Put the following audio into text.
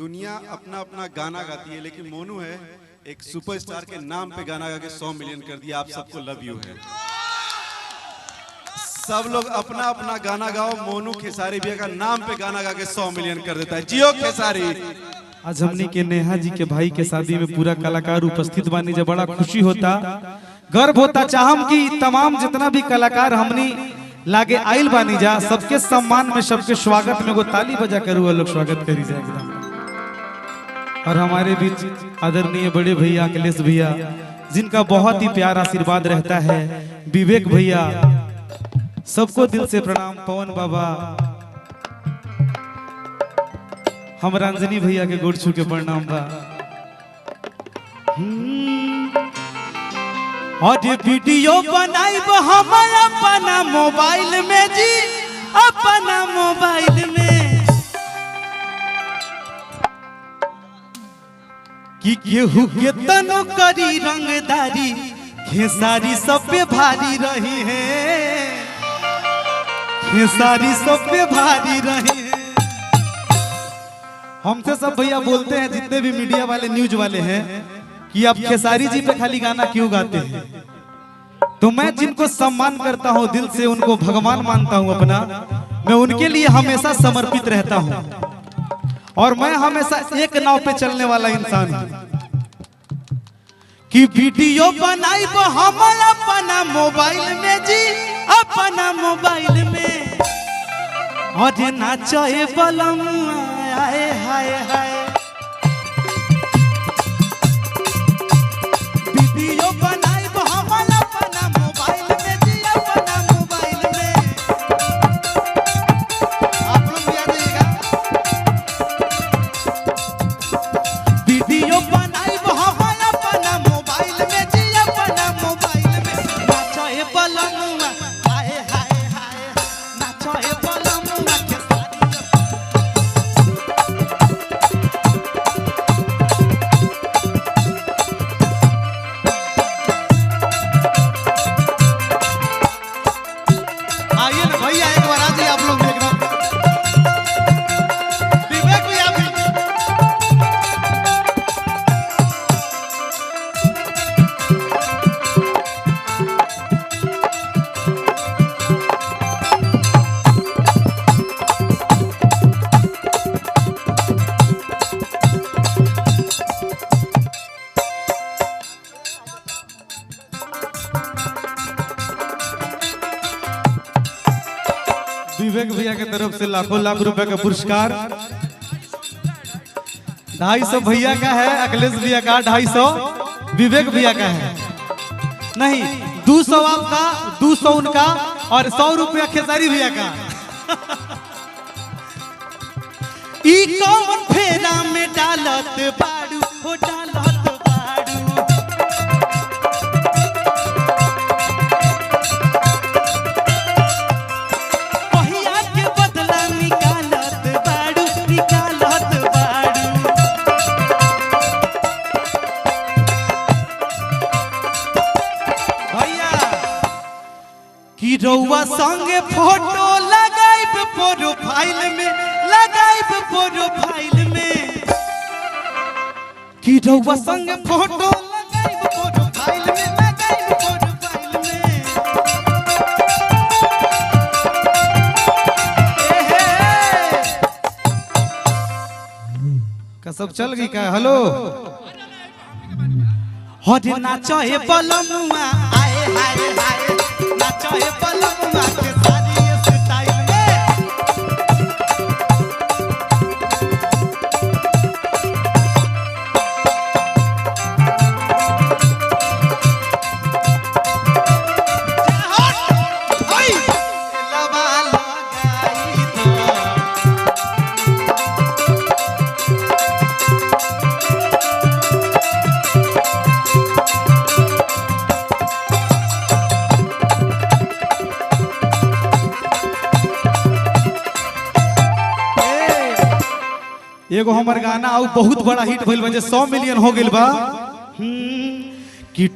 दुनिया अपना अपना गाना गाती है, लेकिन मोनू है एक सुपरस्टार के नाम पे गाना गा के 100 मिलियन कर दिया। आप सबको लव यू है। सब लोग अपना अपना गाना गाओ, मोनू खेसारी भैया का नाम पे गाना गा के 100 मिलियन कर देता है। जियो खेसारी। आज हमनी के नेहा जी के भाई के शादी में पूरा कलाकार उपस्थित बानी, जब बड़ा खुशी होता, गर्व होता। चाहम कि तमाम जितना भी कलाकार हमनी लागे आइल बानी जा, सबके सम्मान में, सबके स्वागत में वो ताली बजा कर वो लोग स्वागत करी जाए एकदम। और हमारे बीच आदरणीय बड़े भैया अखिलेश भैया, जिनका बहुत ही प्यार आशीर्वाद रहता है, विवेक भैया, सबको दिल से प्रणाम। पवन बाबा, हम रंजनी भैया के गोड़ छू के प्रणाम बा। और ये वीडियो बनाइब हम अपना मोबाइल में जी, अपना मोबाइल में, कि केहू के तनो करी रंगदारी, खेसारी सब पे भारी रही है, खेसारी सब पे भारी रही है। हमसे सब भैया बोलते हैं, जितने भी मीडिया वाले, न्यूज वाले हैं, कि आप खेसारी जी पे खाली गाना क्यों गाते हैं। तो मैं जिनको सम्मान करता हूं दिल से, उनको भगवान मानता हूं अपना, मैं उनके लिए हमेशा समर्पित रहता हूं। और मैं हमेशा एक नाव पे चलने वाला इंसान हूं। कि वीडियो बनाइब हम अपना मोबाइल में जी, अपना मोबाइल में, और नाचे बलम हाय हाय हाय, वीडियो बनाइब हम अपना मोबाइल में जी, अपना मोबाइल में। आप लोग भी आ जाइएगा। वीडियो बनाइब हम अपना मोबाइल में जी, अपना मोबाइल में, नाचे बलम हाय हाय हाय, नाचे बलम। विवेक भैया के तरफ से लाखों लाख रुपए का पुरस्कार 250 भैया का है, अखिलेश भैया का 250, विवेक भैया का है, नहीं 200 आपका, 200 उनका, और 100 रुपया खेसारी भैया का। ई कौन फेरा में डालत बाड़ू हो, डालत बाड़ू, कि रउआ संगे फोटो लगाइब प्रोफाइल में, लगाइब प्रोफाइल में, कि रउआ संगे फोटो लगाइब प्रोफाइल में, लगाइब प्रोफाइल में। कसब चल गई का। हेलो, हो नाचो हे बलमुआ, आए हाय हाय, नाचो हे बलमुआ के सारी स्टाइल में। एगो हमर गाना बहुत बड़ा हिट भइल बा, 100 मिलियन हो गइल बा। कि